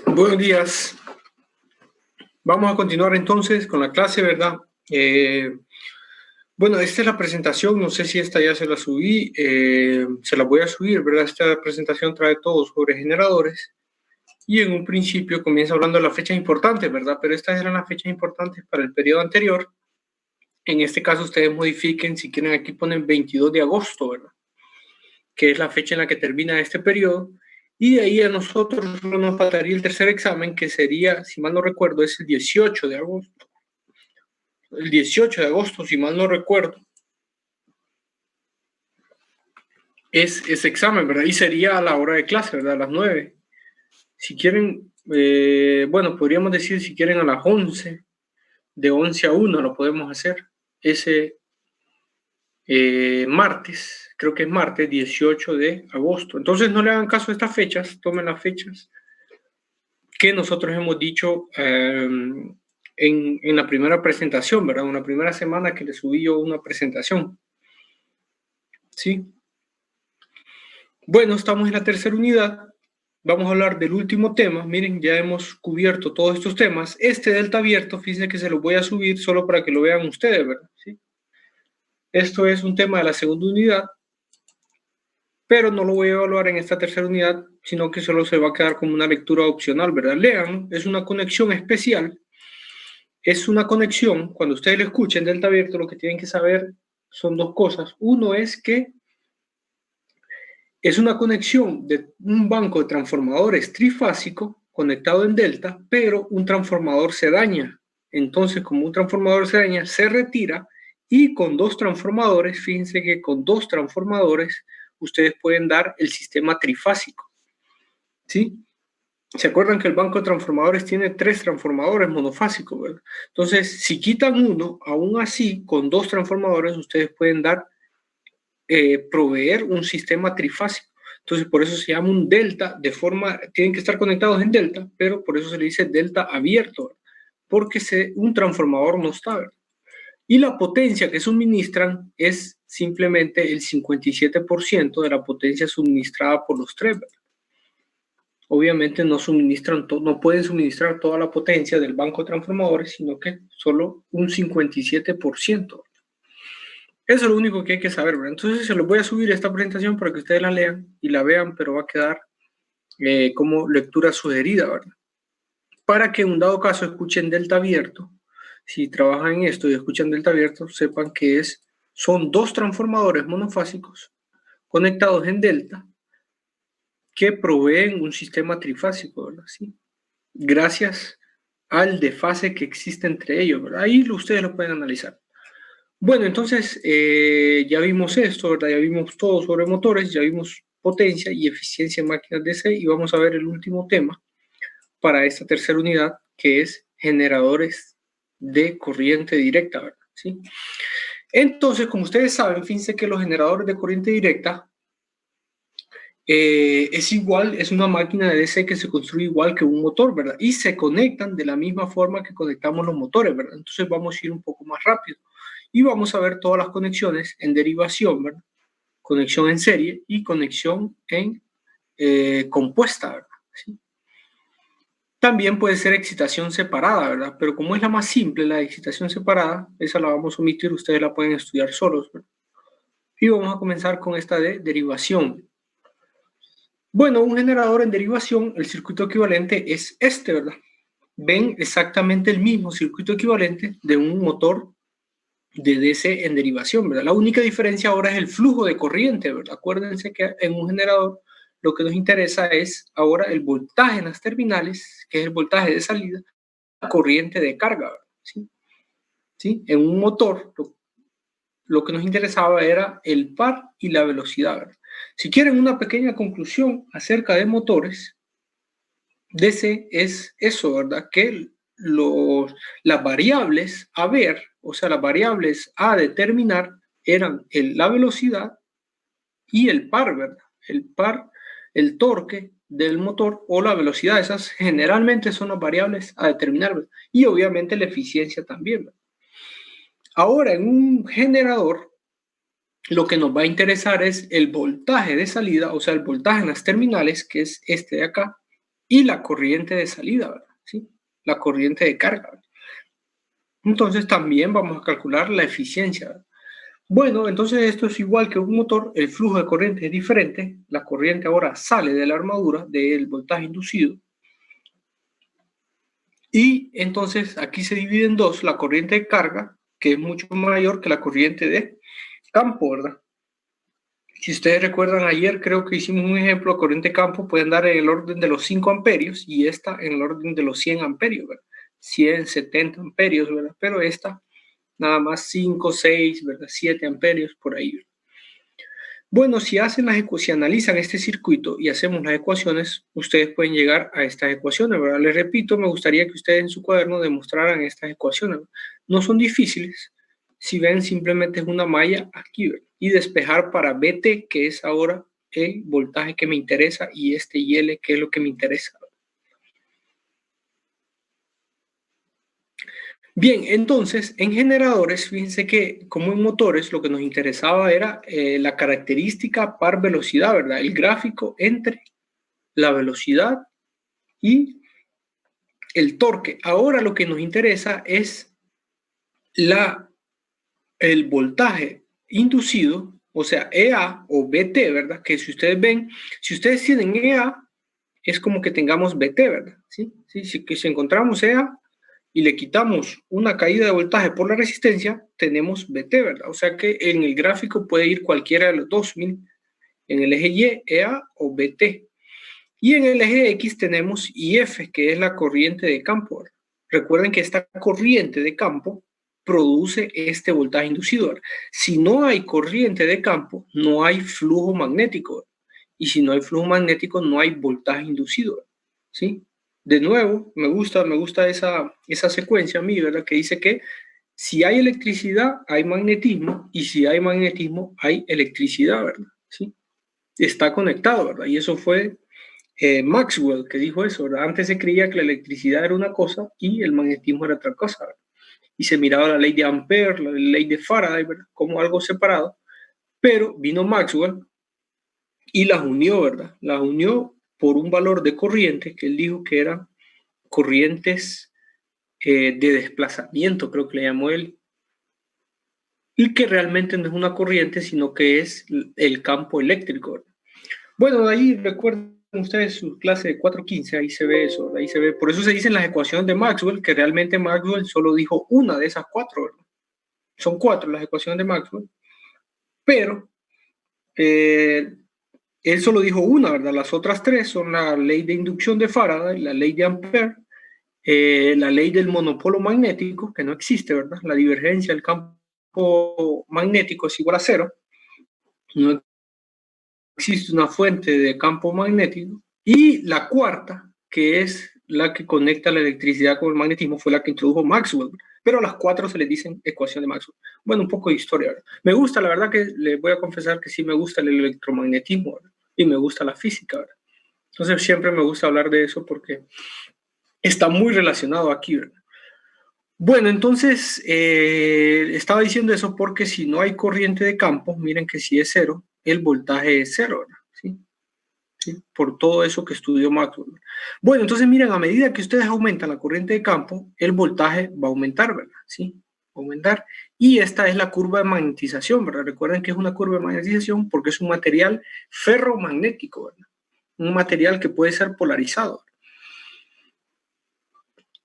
Buenos días. Vamos a continuar entonces con la clase, ¿verdad? Bueno, esta es la presentación, no sé si esta ya se la subí, se la voy a subir, ¿verdad? Esta presentación trae todo sobre generadores y en un principio comienza hablando de las fechas importantes, ¿verdad? Pero estas eran las fechas importantes para el periodo anterior. En este caso ustedes modifiquen, si quieren aquí ponen 22 de agosto, ¿verdad? Que es la fecha en la que termina este periodo. Y de ahí a nosotros solo nos faltaría el tercer examen, que sería, si mal no recuerdo, es el 18 de agosto. El 18 de agosto, si mal no recuerdo, es ese examen, ¿verdad? Y sería a la hora de clase, ¿verdad? A las 9. Si quieren, bueno, podríamos decir si quieren a las 11, de 11 a 1 lo podemos hacer. Ese martes, creo que es martes 18 de agosto. Entonces no le hagan caso a estas fechas, tomen las fechas que nosotros hemos dicho en la primera presentación, ¿verdad? Una primera semana que le subí yo una presentación. ¿Sí? Bueno, estamos en la tercera unidad. Vamos a hablar del último tema. Miren, ya hemos cubierto todos estos temas. Este delta abierto, fíjense que se lo voy a subir solo para que lo vean ustedes, ¿verdad? ¿Sí? Esto es un tema de la segunda unidad, pero no lo voy a evaluar en esta tercera unidad, sino que solo se va a quedar como una lectura opcional, ¿verdad? Lean, es una conexión especial. Es una conexión, cuando ustedes lo escuchen delta abierto, lo que tienen que saber son dos cosas. Uno es que es una conexión de un banco de transformadores trifásico conectado en delta, pero un transformador se daña. Entonces, como un transformador se daña, se retira y con dos transformadores, fíjense que con dos transformadores ustedes pueden dar el sistema trifásico. ¿Sí? ¿Se acuerdan que el banco de transformadores tiene 3 transformadores monofásicos, ¿verdad? Entonces, si quitan uno, aún así, con 2 transformadores, ustedes pueden dar, proveer un sistema trifásico. Entonces, por eso se llama un delta, tienen que estar conectados en delta, pero por eso se le dice delta abierto, ¿verdad? Porque un transformador no está, ¿verdad? Y la potencia que suministran es simplemente el 57% de la potencia suministrada por los 3, ¿verdad? Obviamente no pueden suministrar toda la potencia del banco de transformadores, sino que solo un 57%. Eso es lo único que hay que saber, ¿verdad? Entonces se los voy a subir esta presentación para que ustedes la lean y la vean, pero va a quedar como lectura sugerida, ¿verdad? Para que en un dado caso escuchen delta abierto, si trabajan en esto y escuchan delta abierto, sepan que son 2 transformadores monofásicos conectados en delta que proveen un sistema trifásico, ¿verdad? ¿Sí? Gracias al desfase que existe entre ellos, ¿verdad? Ahí ustedes lo pueden analizar. Bueno, entonces ya vimos esto, ¿verdad? Ya vimos todo sobre motores, ya vimos potencia y eficiencia en máquinas DC y vamos a ver el último tema para esta tercera unidad, que es generadores de corriente directa, ¿verdad? ¿Sí? Entonces, como ustedes saben, fíjense que los generadores de corriente directa es una máquina de DC que se construye igual que un motor, ¿verdad? Y se conectan de la misma forma que conectamos los motores, ¿verdad? Entonces vamos a ir un poco más rápido y vamos a ver todas las conexiones en derivación, ¿verdad? Conexión en serie y conexión en compuesta, ¿verdad? ¿Sí? También puede ser excitación separada, ¿verdad? Pero como es la más simple, la excitación separada, esa la vamos a omitir, ustedes la pueden estudiar solos, ¿verdad? Y vamos a comenzar con esta de derivación. Bueno, un generador en derivación, el circuito equivalente es este, ¿verdad? Ven exactamente el mismo circuito equivalente de un motor de DC en derivación, ¿verdad? La única diferencia ahora es el flujo de corriente, ¿verdad? Acuérdense que en un generador lo que nos interesa es ahora el voltaje en las terminales, que es el voltaje de salida, la corriente de carga, ¿verdad? ¿Sí? ¿Sí? En un motor lo que nos interesaba era el par y la velocidad, ¿verdad? Si quieren una pequeña conclusión acerca de motores, DC es eso, ¿verdad? Que las variables a ver, o sea, las variables a determinar eran la velocidad y el par, ¿verdad? El par, el torque del motor o la velocidad, esas generalmente son las variables a determinar, ¿verdad? Y obviamente la eficiencia también, ¿verdad? Ahora, en un generador, lo que nos va a interesar es el voltaje de salida, o sea, el voltaje en las terminales, que es este de acá, y la corriente de salida, ¿verdad? ¿Sí? La corriente de carga, ¿verdad? Entonces también vamos a calcular la eficiencia, ¿verdad? Bueno, entonces esto es igual que un motor, el flujo de corriente es diferente, la corriente ahora sale de la armadura, del voltaje inducido, y entonces aquí se divide en dos, la corriente de carga, que es mucho mayor que la corriente de campo, ¿verdad? Si ustedes recuerdan ayer, creo que hicimos un ejemplo, corriente de campo puede andar en el orden de los 5 amperios y esta en el orden de los 100 amperios, ¿verdad? 100, 70 amperios, ¿verdad? Pero esta nada más 5, 6, ¿verdad? 7 amperios por ahí, ¿verdad? Bueno, si analizan este circuito y hacemos las ecuaciones, ustedes pueden llegar a estas ecuaciones, ¿verdad? Les repito, me gustaría que ustedes en su cuaderno demostraran estas ecuaciones, ¿verdad? No son difíciles. Si ven, simplemente es una malla aquí, ¿verdad? Y despejar para BT, que es ahora el voltaje que me interesa, y este IL, que es lo que me interesa. Bien, entonces, en generadores, fíjense que como en motores, lo que nos interesaba era la característica par velocidad, ¿verdad? El gráfico entre la velocidad y el torque. Ahora lo que nos interesa es el voltaje inducido, o sea, EA o BT, ¿verdad? Que si ustedes ven, si ustedes tienen EA, es como que tengamos BT, ¿verdad? ¿Sí? ¿Sí? Si encontramos EA y le quitamos una caída de voltaje por la resistencia, tenemos BT, ¿verdad? O sea que en el gráfico puede ir cualquiera de los dos, en el eje Y, EA o BT. Y en el eje X tenemos IF, que es la corriente de campo. Recuerden que esta corriente de campo produce este voltaje inducido. Si no hay corriente de campo, no hay flujo magnético. Y si no hay flujo magnético, no hay voltaje inducido. ¿Sí? De nuevo, me gusta esa secuencia a mí, ¿verdad? Que dice que si hay electricidad, hay magnetismo, y si hay magnetismo, hay electricidad, ¿verdad? ¿Sí? Está conectado, ¿verdad? Y eso fue Maxwell que dijo eso, ¿verdad? Antes se creía que la electricidad era una cosa y el magnetismo era otra cosa, ¿verdad? Y se miraba la ley de Ampère, la ley de Faraday, ¿verdad? Como algo separado, pero vino Maxwell y las unió, ¿verdad? Las unió por un valor de corriente que él dijo que eran corrientes de desplazamiento, creo que le llamó él, y que realmente no es una corriente, sino que es el campo eléctrico, ¿verdad? Bueno, de ahí recuerden ustedes su clase de 415, ahí se ve eso, ahí se ve. Por eso se dicen las ecuaciones de Maxwell, que realmente Maxwell solo dijo una de esas cuatro, ¿verdad? Son cuatro las ecuaciones de Maxwell, pero eh, él solo dijo una, ¿verdad? Las otras tres son la ley de inducción de Faraday, la ley de Ampère, la ley del monopolo magnético, que no existe, ¿verdad? La divergencia del campo magnético es igual a cero. No existe una fuente de campo magnético. Y la cuarta, que es la que conecta la electricidad con el magnetismo, fue la que introdujo Maxwell. Pero a las cuatro se les dicen ecuación de Maxwell. Bueno, un poco de historia, ¿verdad? Me gusta, la verdad que les voy a confesar que sí me gusta el electromagnetismo, ¿verdad? Y me gusta la física, ¿verdad? Entonces siempre me gusta hablar de eso porque está muy relacionado aquí, ¿verdad? Bueno, entonces estaba diciendo eso porque si no hay corriente de campo, miren que si es cero, el voltaje es cero, ¿verdad? ¿Sí? ¿Sí? Por todo eso que estudió Maxwell. Bueno, entonces miren, a medida que ustedes aumentan la corriente de campo, el voltaje va a aumentar, ¿verdad? Sí, va a aumentar. Y esta es la curva de magnetización, ¿verdad? Recuerden que es una curva de magnetización porque es un material ferromagnético, ¿verdad? Un material que puede ser polarizado.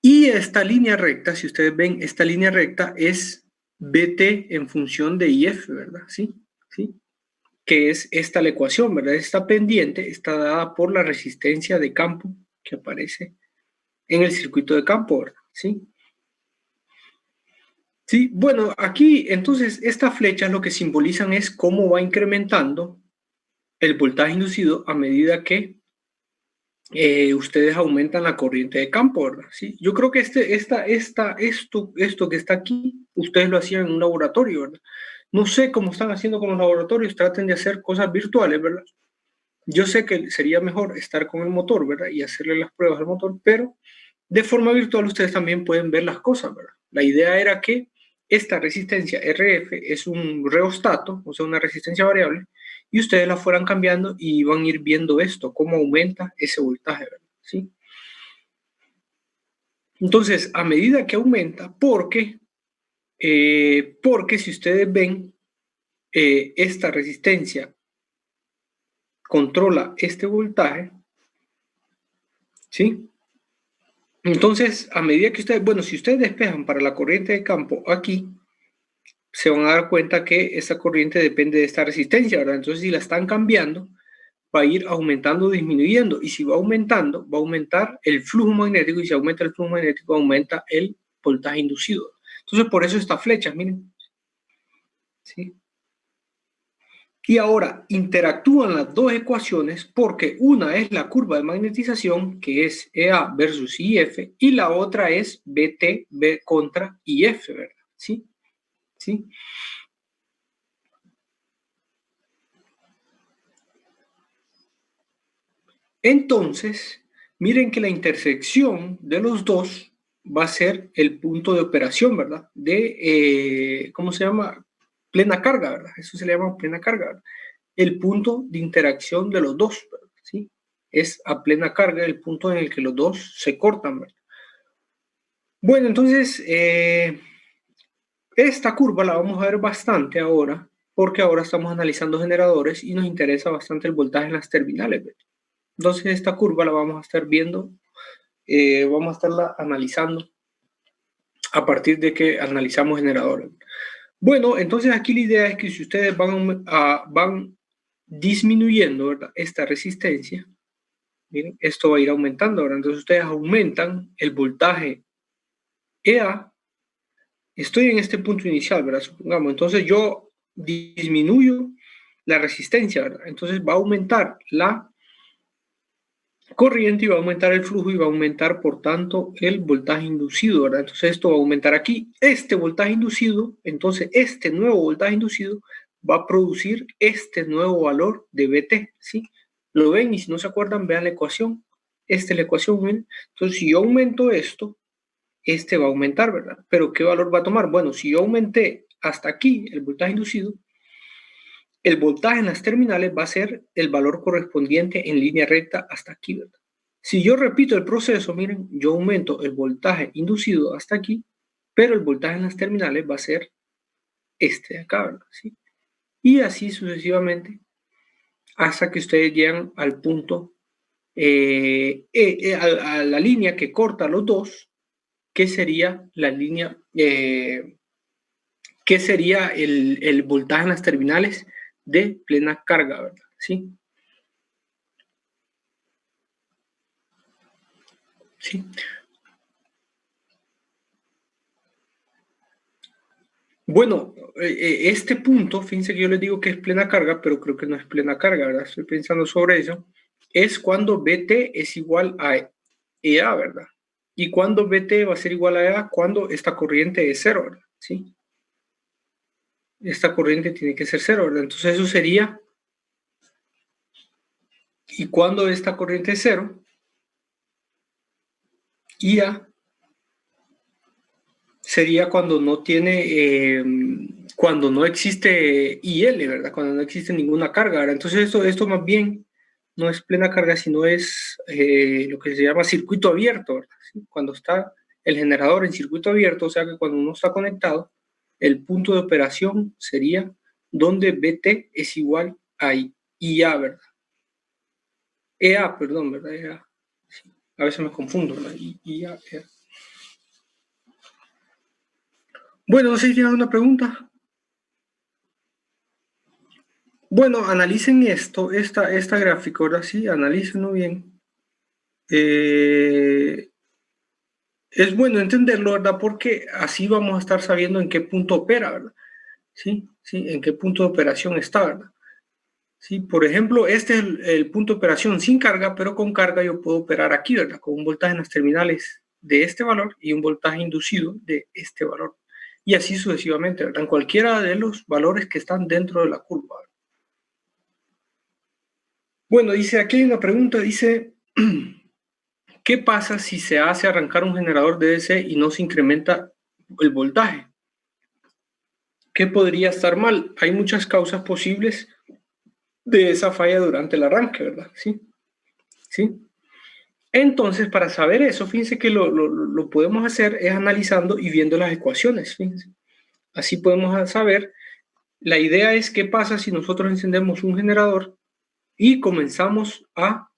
Y esta línea recta, si ustedes ven, esta línea recta es BT en función de IF, ¿verdad? Sí, sí. Que es esta la ecuación, ¿verdad? Esta pendiente está dada por la resistencia de campo que aparece en el circuito de campo, ¿verdad? ¿Sí? Sí, bueno, aquí entonces estas flechas lo que simbolizan es cómo va incrementando el voltaje inducido a medida que ustedes aumentan la corriente de campo, ¿verdad? ¿Sí? Yo creo que esto que está aquí, ustedes lo hacían en un laboratorio, ¿verdad? No sé cómo están haciendo con los laboratorios, traten de hacer cosas virtuales, ¿verdad? Yo sé que sería mejor estar con el motor, ¿verdad? Y hacerle las pruebas al motor, pero de forma virtual ustedes también pueden ver las cosas, ¿verdad? La idea era que esta resistencia RF es un reostato, o sea, una resistencia variable, y ustedes la fueran cambiando y van a ir viendo esto, cómo aumenta ese voltaje, ¿verdad? ¿sí? Entonces, a medida que aumenta, porque si ustedes ven, esta resistencia controla este voltaje, ¿sí? Entonces, a medida que ustedes, bueno, si ustedes despejan para la corriente de campo aquí, se van a dar cuenta que esta corriente depende de esta resistencia, ¿verdad? Entonces, si la están cambiando, va a ir aumentando o disminuyendo. Y si va aumentando, va a aumentar el flujo magnético. Y si aumenta el flujo magnético, aumenta el voltaje inducido. Entonces, por eso esta flecha, miren. ¿Sí? Y ahora interactúan las dos ecuaciones porque una es la curva de magnetización, que es EA versus IF, y la otra es BT contra IF, ¿verdad? ¿Sí? ¿Sí? Entonces, miren que la intersección de los dos va a ser el punto de operación, ¿verdad? De, ¿cómo se llama? Plena carga, ¿verdad? Eso se le llama plena carga, ¿verdad? El punto de interacción de los dos, ¿verdad? ¿Sí? Es a plena carga el punto en el que los dos se cortan, ¿verdad? Bueno, entonces, esta curva la vamos a ver bastante ahora, porque ahora estamos analizando generadores y nos interesa bastante el voltaje en las terminales, ¿verdad? Entonces, esta curva la vamos a estar viendo, vamos a estarla analizando a partir de que analizamos generadores. Bueno, entonces aquí la idea es que si ustedes van disminuyendo, ¿verdad?, esta resistencia, miren, esto va a ir aumentando, ¿verdad? Entonces ustedes aumentan el voltaje EA. Estoy en este punto inicial, ¿verdad? Supongamos, entonces yo disminuyo la resistencia, ¿verdad? Entonces va a aumentar la corriente y va a aumentar el flujo y va a aumentar, por tanto, el voltaje inducido, ¿verdad? Entonces esto va a aumentar aquí. Este voltaje inducido, entonces este nuevo voltaje inducido va a producir este nuevo valor de BT, ¿sí? Lo ven y si no se acuerdan, vean la ecuación. Esta es la ecuación, ¿ven? Entonces si yo aumento esto, este va a aumentar, ¿verdad? Pero ¿qué valor va a tomar? Bueno, si yo aumenté hasta aquí el voltaje inducido, el voltaje en las terminales va a ser el valor correspondiente en línea recta hasta aquí, ¿verdad? Si yo repito el proceso, miren, yo aumento el voltaje inducido hasta aquí, pero el voltaje en las terminales va a ser este de acá, ¿verdad? ¿Sí? Y así sucesivamente hasta que ustedes llegan al punto, a la línea que corta los dos, que sería la línea, que sería el voltaje en las terminales de plena carga, ¿verdad? ¿Sí? ¿Sí? Bueno, este punto, fíjense que yo les digo que es plena carga, pero creo que no es plena carga, ¿verdad? Estoy pensando sobre eso. Es cuando BT es igual a EA, ¿verdad? Y cuando BT va a ser igual a EA cuando esta corriente es cero, ¿verdad? ¿Sí? Esta corriente tiene que ser cero, ¿verdad? Entonces eso sería, y cuando esta corriente es cero, IA sería cuando no tiene, cuando no existe IL, ¿verdad? Cuando no existe ninguna carga, ¿verdad? Entonces esto más bien no es plena carga, sino es lo que se llama circuito abierto, ¿verdad? ¿Sí? Cuando está el generador en circuito abierto, o sea que cuando uno está conectado, el punto de operación sería donde BT es igual a IA, ¿verdad? EA, perdón, ¿verdad? EA. Sí. A veces me confundo, ¿verdad? IA, EA. Bueno, no sé si tienen alguna pregunta. Bueno, analicen esta gráfica, ahora sí, analícenlo bien. Es bueno entenderlo, ¿verdad? Porque así vamos a estar sabiendo en qué punto opera, ¿verdad? Sí, sí, en qué punto de operación está, ¿verdad? Sí, por ejemplo, este es el punto de operación sin carga, pero con carga yo puedo operar aquí, ¿verdad? Con un voltaje en las terminales de este valor y un voltaje inducido de este valor. Y así sucesivamente, ¿verdad? En cualquiera de los valores que están dentro de la curva, ¿verdad? Bueno, dice, aquí hay una pregunta, dice, ¿qué pasa si se hace arrancar un generador de DC y no se incrementa el voltaje? ¿Qué podría estar mal? Hay muchas causas posibles de esa falla durante el arranque, ¿verdad? Sí, sí. Entonces, para saber eso, fíjense que lo podemos hacer es analizando y viendo las ecuaciones, fíjense. Así podemos saber, la idea es qué pasa si nosotros encendemos un generador y comenzamos a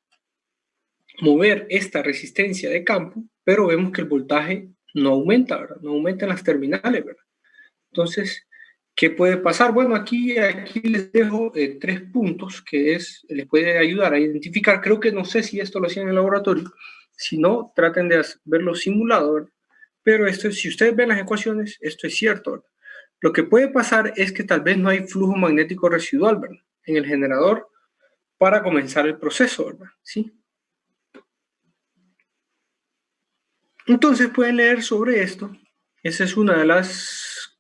mover esta resistencia de campo, pero vemos que el voltaje no aumenta, ¿verdad? No aumenta en las terminales, ¿verdad? Entonces, ¿qué puede pasar? Bueno, aquí les dejo 3 puntos que les puede ayudar a identificar. Creo que no sé si esto lo hacían en el laboratorio. Si no, traten de verlo simulado, ¿verdad? Pero esto, si ustedes ven las ecuaciones, esto es cierto, ¿verdad? Lo que puede pasar es que tal vez no hay flujo magnético residual, ¿verdad? En el generador para comenzar el proceso, ¿verdad? ¿Sí? Entonces pueden leer sobre esto. Esa es una de las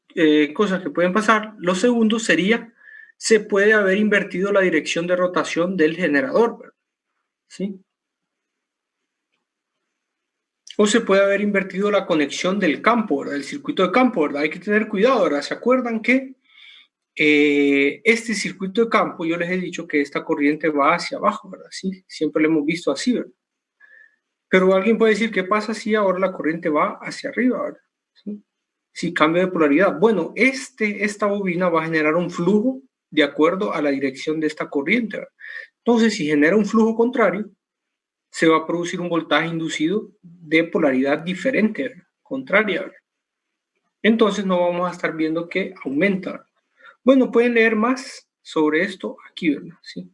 cosas que pueden pasar. Lo segundo sería, se puede haber invertido la dirección de rotación del generador, ¿verdad? ¿Sí? O se puede haber invertido la conexión del campo, ¿verdad? El circuito de campo, ¿verdad? Hay que tener cuidado, ¿verdad? ¿Se acuerdan que este circuito de campo, yo les he dicho que esta corriente va hacia abajo, ¿verdad? Sí, siempre lo hemos visto así, ¿verdad? Pero alguien puede decir, ¿qué pasa si ahora la corriente va hacia arriba, ¿verdad? ¿Sí? Si cambia de polaridad. Bueno, esta bobina va a generar un flujo de acuerdo a la dirección de esta corriente, ¿verdad? Entonces, si genera un flujo contrario, se va a producir un voltaje inducido de polaridad diferente, ¿verdad? Contraria, ¿verdad? Entonces no vamos a estar viendo que aumenta, ¿verdad? Bueno, pueden leer más sobre esto aquí, ¿verdad? Sí.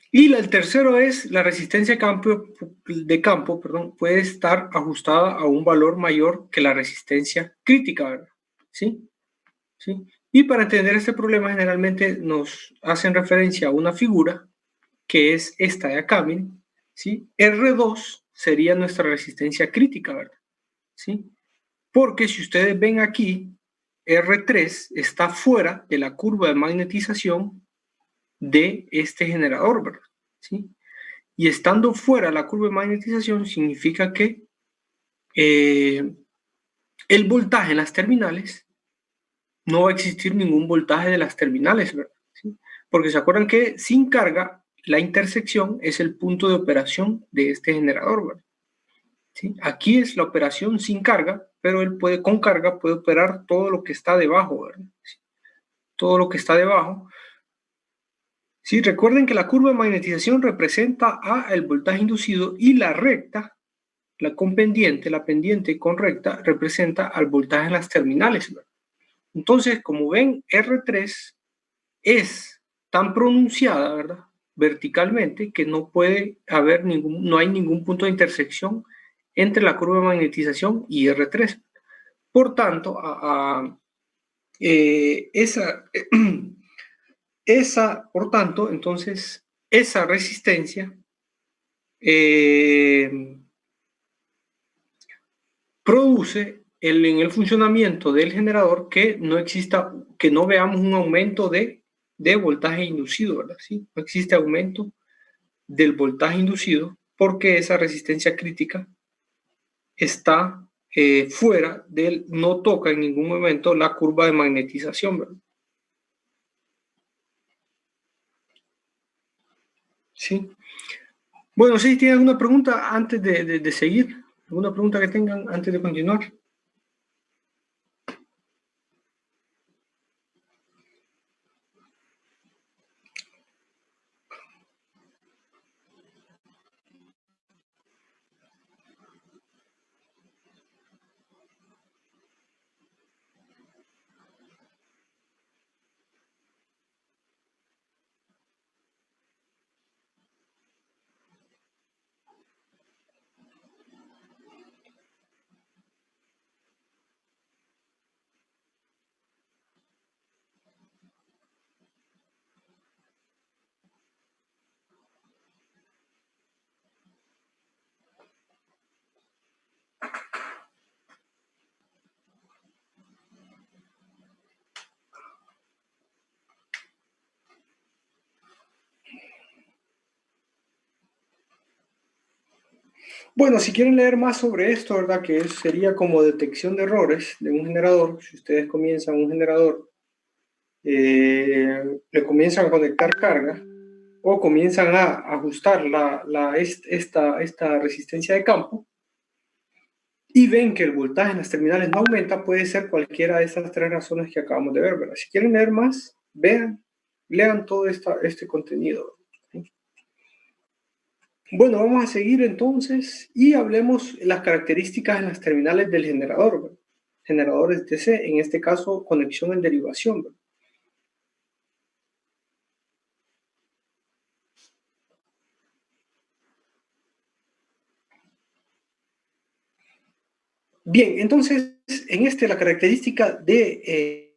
Y el tercero es la resistencia de campo, perdón, puede estar ajustada a un valor mayor que la resistencia crítica, ¿verdad? ¿Sí? ¿Sí? Y para entender este problema generalmente nos hacen referencia a una figura que es esta de acá, miren, ¿sí? R2 sería nuestra resistencia crítica, ¿verdad? ¿Sí? Porque si ustedes ven aquí, R3 está fuera de la curva de magnetización de este generador, ¿verdad? ¿Sí? Y estando fuera de la curva de magnetización significa que el voltaje en las terminales no va a existir ningún voltaje de las terminales, ¿verdad? ¿Sí? Porque se acuerdan que sin carga, la intersección es el punto de operación de este generador, ¿verdad? ¿Sí? Aquí es la operación sin carga, pero él puede, con carga, puede operar todo lo que está debajo, ¿verdad? ¿Sí? Todo lo que está debajo. Sí, recuerden que la curva de magnetización representa a el voltaje inducido y la recta, la con pendiente, la pendiente con recta, representa al voltaje en las terminales, ¿verdad? Entonces, como ven, R3 es tan pronunciada, ¿verdad? Verticalmente, que no puede haber no hay ningún punto de intersección entre la curva de magnetización y R3. Por tanto, por tanto, entonces, esa resistencia produce en el funcionamiento del generador que no exista, que no veamos un aumento de voltaje inducido, ¿verdad? ¿Sí? No existe aumento del voltaje inducido porque esa resistencia crítica está fuera del, no toca en ningún momento la curva de magnetización, ¿verdad? Sí. Bueno, si tienen alguna pregunta antes de seguir, alguna pregunta que tengan antes de continuar. Bueno, si quieren leer más sobre esto, ¿verdad? Que sería como detección de errores de un generador. Si ustedes comienzan un generador, le comienzan a conectar carga, o comienzan a ajustar esta resistencia de campo y ven que el voltaje en las terminales no aumenta, puede ser cualquiera de estas tres razones que acabamos de ver, ¿verdad? Si quieren leer más, lean todo este contenido. ¿Sí? Bueno, vamos a seguir entonces y hablemos las características en las terminales del generador, ¿verdad? Generadores DC, en este caso conexión en derivación, ¿verdad? Bien, entonces, en la característica del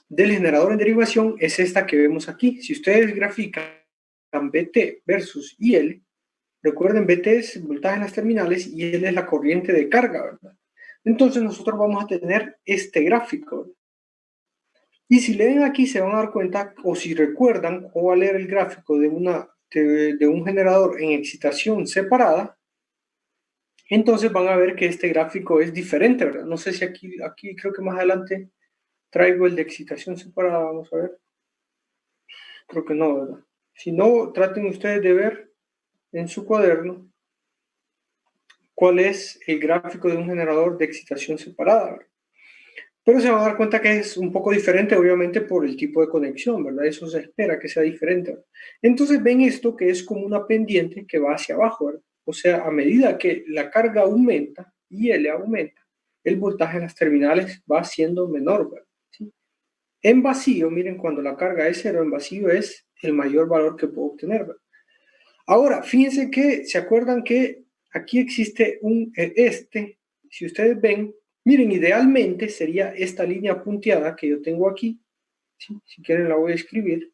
generador en derivación es esta que vemos aquí. Si ustedes grafican BT versus IL, recuerden, BT es voltaje en las terminales y IL es la corriente de carga, ¿verdad? Entonces nosotros vamos a tener este gráfico, ¿verdad? Y si leen aquí se van a dar cuenta, o si recuerdan, o a leer el gráfico de un generador en excitación separada, entonces van a ver que este gráfico es diferente, ¿verdad? No sé si aquí creo que más adelante traigo el de excitación separada, vamos a ver. Creo que no, ¿verdad? Si no, traten ustedes de ver en su cuaderno cuál es el gráfico de un generador de excitación separada, ¿verdad? Pero se van a dar cuenta que es un poco diferente, obviamente, por el tipo de conexión, ¿verdad? Eso se espera que sea diferente, ¿verdad? Entonces ven esto que es como una pendiente que va hacia abajo, ¿verdad? O sea, a medida que la carga aumenta y L aumenta, el voltaje en las terminales va siendo menor, ¿verdad? ¿Sí? En vacío, miren, cuando la carga es cero, en vacío es el mayor valor que puedo obtener, ¿verdad? Ahora, fíjense que, ¿se acuerdan que aquí existe si ustedes ven, miren, idealmente sería esta línea punteada que yo tengo aquí, ¿sí? Si quieren la voy a escribir.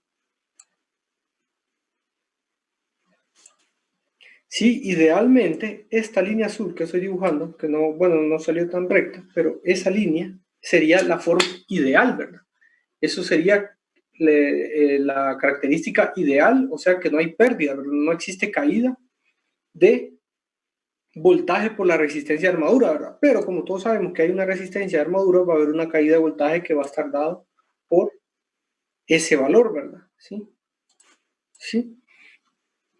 Sí, idealmente esta línea azul que estoy dibujando, que no, bueno, no salió tan recta, pero esa línea sería la forma ideal, ¿verdad? Eso sería la característica ideal, o sea que no hay pérdida, ¿verdad? No existe caída de voltaje por la resistencia de armadura, ¿verdad? Pero como todos sabemos que hay una resistencia de armadura, va a haber una caída de voltaje que va a estar dado por ese valor, ¿verdad? ¿Sí? ¿Sí?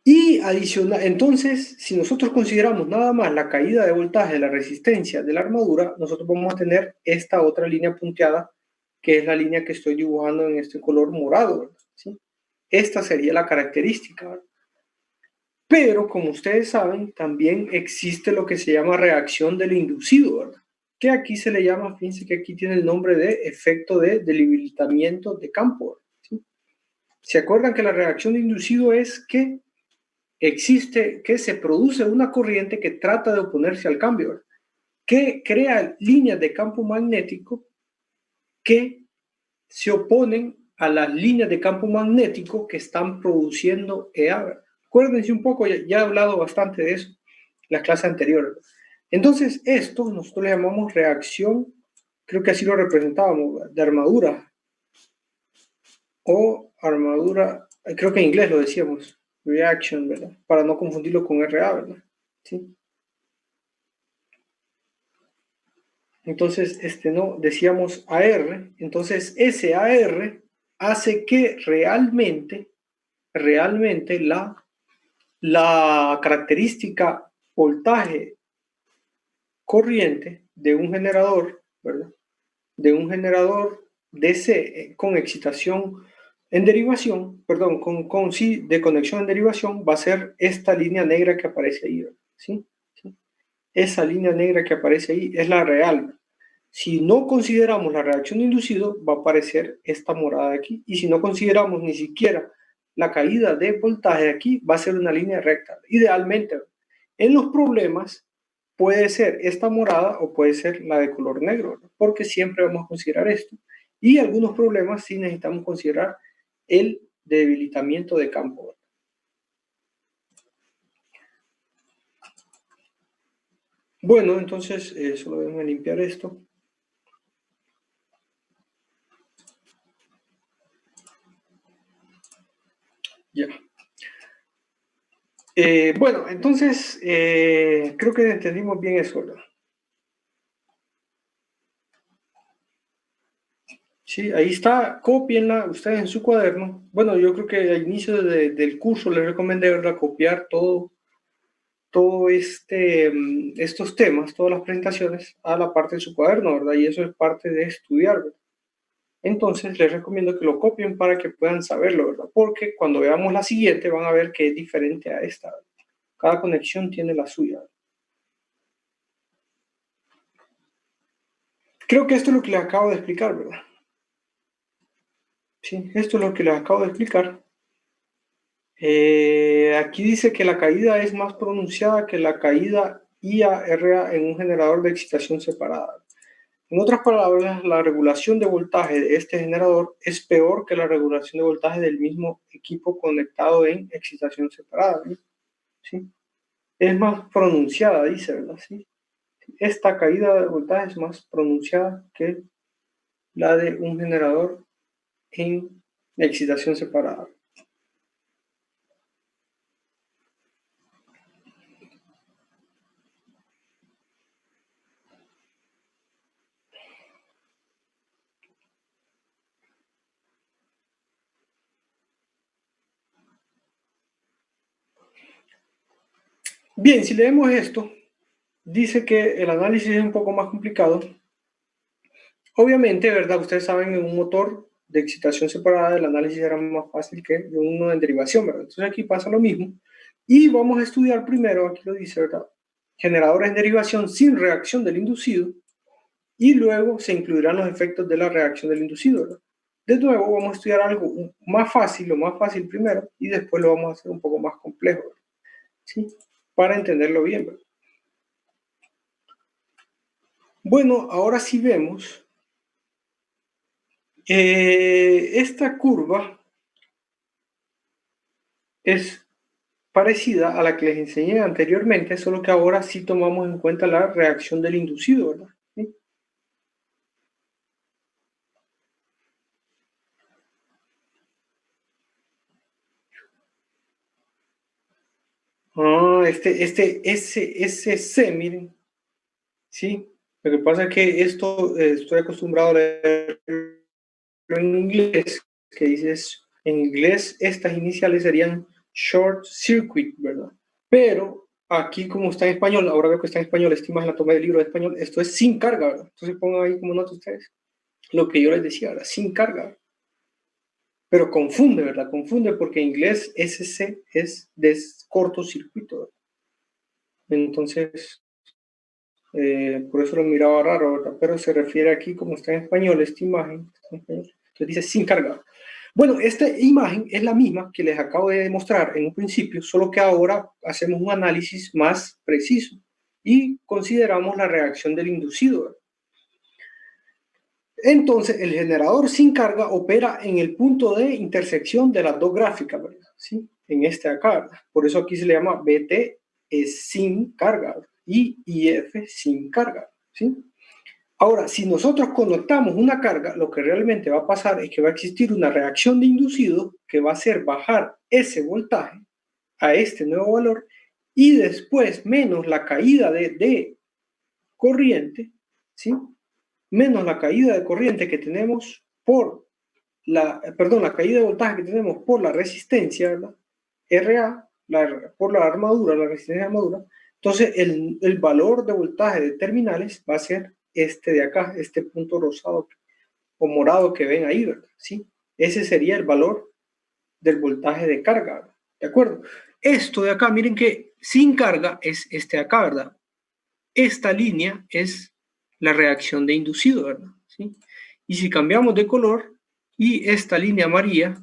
Y adicional, entonces, si nosotros consideramos nada más la caída de voltaje de la resistencia de la armadura, nosotros vamos a tener esta otra línea punteada, que es la línea que estoy dibujando en este color morado, ¿verdad? ¿Sí? Esta sería la característica, ¿verdad? Pero, como ustedes saben, también existe lo que se llama reacción del inducido, ¿verdad? Que aquí se le llama, fíjense que aquí tiene el nombre de efecto de debilitamiento de campo, ¿sí? ¿Se acuerdan que la reacción de inducido es que se produce una corriente que trata de oponerse al cambio, ¿verdad? Que crea líneas de campo magnético que se oponen a las líneas de campo magnético que están produciendo EA. Acuérdense un poco, ya he hablado bastante de eso en las clases anteriores. Entonces, esto nosotros le llamamos reacción, creo que así lo representábamos, de armadura o armadura, creo que en inglés lo decíamos, reaction, ¿verdad? Para no confundirlo con RA, ¿verdad? ¿Sí? Entonces, no, decíamos AR, entonces ese AR hace que realmente la característica voltaje corriente de un generador, ¿verdad? De un generador DC con excitación en derivación, perdón, sí, de conexión en derivación, va a ser esta línea negra que aparece ahí, ¿sí? ¿Sí? Esa línea negra que aparece ahí es la real. Si no consideramos la reacción de inducido, va a aparecer esta morada de aquí. Y si no consideramos ni siquiera la caída de voltaje de aquí, va a ser una línea recta. Idealmente, en los problemas puede ser esta morada o puede ser la de color negro, ¿no? Porque siempre vamos a considerar esto. Y algunos problemas sí necesitamos considerar el debilitamiento de campo. Bueno, entonces solo déjenme limpiar esto. Ya. Bueno, entonces creo que entendimos bien eso, ¿verdad? Sí. Sí, ahí está, cópienla ustedes en su cuaderno. Bueno, yo creo que al inicio del curso les recomendé, ¿verdad?, copiar todo estos temas, todas las presentaciones a la parte de su cuaderno, ¿verdad? Y eso es parte de estudiar, ¿verdad? Entonces les recomiendo que lo copien para que puedan saberlo, ¿verdad? Porque cuando veamos la siguiente van a ver que es diferente a esta, ¿verdad? Cada conexión tiene la suya. Creo que esto es lo que les acabo de explicar, ¿verdad? Sí, esto es lo que les acabo de explicar. Aquí dice que la caída es más pronunciada que la caída IARA en un generador de excitación separada. En otras palabras, la regulación de voltaje de este generador es peor que la regulación de voltaje del mismo equipo conectado en excitación separada, ¿sí? ¿Sí? Es más pronunciada, dice, ¿verdad? ¿Sí? Esta caída de voltaje es más pronunciada que la de un generador en excitación separada. Bien, si leemos esto, dice que el análisis es un poco más complicado. Obviamente, ¿verdad? Ustedes saben, en un motor de excitación separada el análisis era más fácil que de uno en derivación, ¿verdad? Entonces aquí pasa lo mismo. Y vamos a estudiar primero, aquí lo dice, ¿verdad?, generadores en derivación sin reacción del inducido, y luego se incluirán los efectos de la reacción del inducido, ¿verdad? De nuevo, vamos a estudiar algo más fácil, lo más fácil primero, y después lo vamos a hacer un poco más complejo, ¿verdad? ¿Sí? Para entenderlo bien, ¿verdad? Bueno, ahora sí vemos esta curva es parecida a la que les enseñé anteriormente, solo que ahora sí tomamos en cuenta la reacción del inducido, ¿verdad? ¿Sí? SC, miren, ¿sí? Lo que pasa es que esto estoy acostumbrado a leerlo en inglés, que dices, en inglés estas iniciales serían short circuit, ¿verdad? Pero aquí como está en español, ahora veo que está en español, esta imagen la tomé del libro de español, esto es sin carga, ¿verdad? Entonces pongan ahí como nota ustedes lo que yo les decía, ¿verdad? Sin carga. Pero confunde, ¿verdad? Confunde porque en inglés SC es de cortocircuito, ¿verdad? Entonces, por eso lo miraba raro, ¿verdad? Pero se refiere aquí, como está en español, esta imagen, entonces dice sin carga. Bueno, esta imagen es la misma que les acabo de demostrar en un principio, solo que ahora hacemos un análisis más preciso y consideramos la reacción del inducido, ¿verdad? Entonces, el generador sin carga opera en el punto de intersección de las dos gráficas, ¿verdad? ¿Sí? En este acá, ¿verdad? Por eso aquí se le llama BT es sin carga, ¿verdad? Y IF sin carga, ¿sí? Ahora, si nosotros conectamos una carga, lo que realmente va a pasar es que va a existir una reacción de inducido que va a hacer bajar ese voltaje a este nuevo valor y después menos la caída de corriente, ¿sí? Menos la caída de corriente que tenemos por la caída de voltaje que tenemos por la resistencia, ¿verdad? RA, por la armadura, la resistencia de armadura. Entonces, el valor de voltaje de terminales va a ser este de acá, este punto rosado o morado que ven ahí, ¿verdad? ¿Sí? Ese sería el valor del voltaje de carga, ¿verdad? ¿De acuerdo? Esto de acá, miren que sin carga es este de acá, ¿verdad? Esta línea es la reacción de inducido, ¿verdad? ¿Sí? Y si cambiamos de color, y esta línea amarilla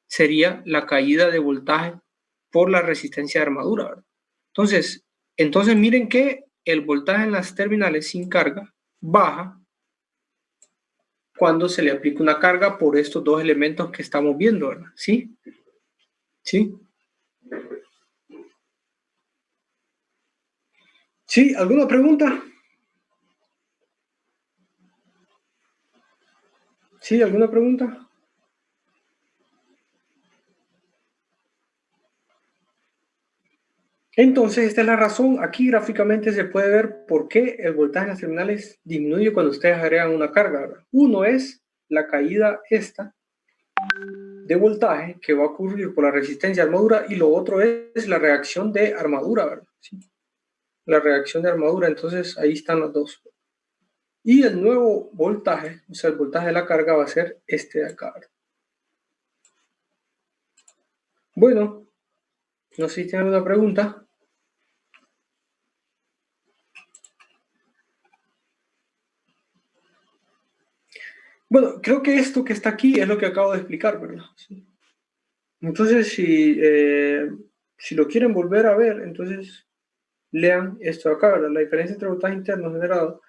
sería la caída de voltaje por la resistencia de armadura, ¿verdad? Entonces miren que el voltaje en las terminales sin carga baja cuando se le aplica una carga por estos dos elementos que estamos viendo, ¿verdad? ¿Sí? ¿Sí? ¿Sí? ¿Alguna pregunta? ¿Sí? ¿Alguna pregunta? Entonces, esta es la razón. Aquí gráficamente se puede ver por qué el voltaje en las terminales disminuye cuando ustedes agregan una carga, ¿verdad? Uno es la caída esta de voltaje que va a ocurrir por la resistencia de armadura, y lo otro es la reacción de armadura, ¿verdad? ¿Sí? La reacción de armadura, entonces ahí están los dos. Y el nuevo voltaje, o sea, el voltaje de la carga va a ser este de acá, ¿verdad? Bueno, no sé si tienen alguna pregunta. Bueno, creo que esto que está aquí es lo que acabo de explicar, ¿verdad? Sí. Entonces, si lo quieren volver a ver, entonces lean esto de acá, ¿verdad? La diferencia entre voltaje interno generado.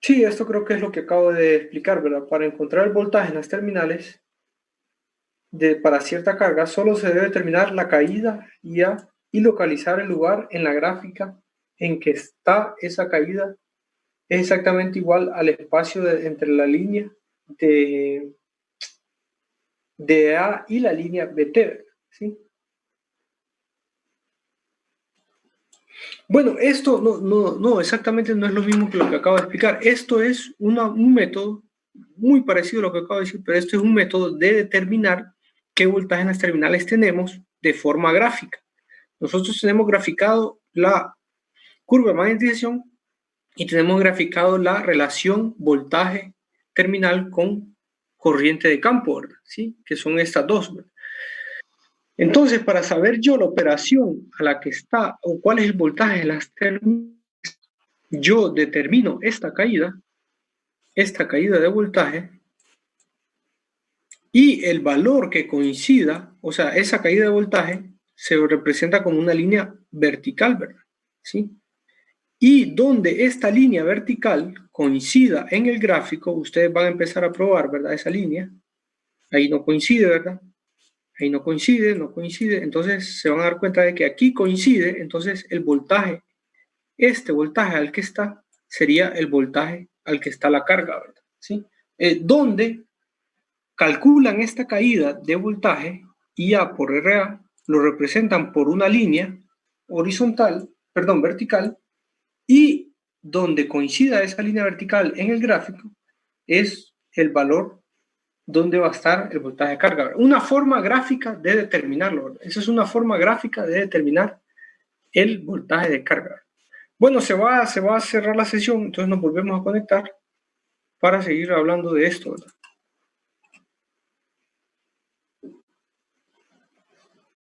Sí, esto creo que es lo que acabo de explicar, ¿verdad? Para encontrar el voltaje en las terminales para cierta carga, solo se debe determinar la caída y localizar el lugar en la gráfica en que está esa caída. Es exactamente igual al espacio entre la línea de A y la línea BT, ¿sí? Bueno, esto no, exactamente no es lo mismo que lo que acabo de explicar. Esto es un método muy parecido a lo que acabo de decir, pero esto es un método de determinar qué voltaje en las terminales tenemos de forma gráfica. Nosotros tenemos graficado la curva de magnetización y tenemos graficado la relación voltaje terminal con corriente de campo, ¿verdad? ¿Sí? Que son estas dos, ¿verdad? Entonces, para saber yo la operación a la que está o cuál es el voltaje de las terminales, yo determino esta caída de voltaje, y el valor que coincida, o sea, esa caída de voltaje se representa como una línea vertical, ¿verdad? ¿Sí? Y donde esta línea vertical coincida en el gráfico, ustedes van a empezar a probar, ¿verdad? Esa línea, ahí no coincide, ¿verdad? Ahí no coincide, entonces se van a dar cuenta de que aquí coincide, entonces el voltaje, este voltaje al que está, sería el voltaje al que está la carga, ¿verdad? ¿Sí? Donde calculan esta caída de voltaje, IA por RA, lo representan por una línea vertical, y donde coincida esa línea vertical en el gráfico es el valor donde va a estar el voltaje de carga. Una forma gráfica de determinarlo. Esa es una forma gráfica de determinar el voltaje de carga. Bueno, se va a cerrar la sesión, entonces nos volvemos a conectar para seguir hablando de esto, ¿verdad?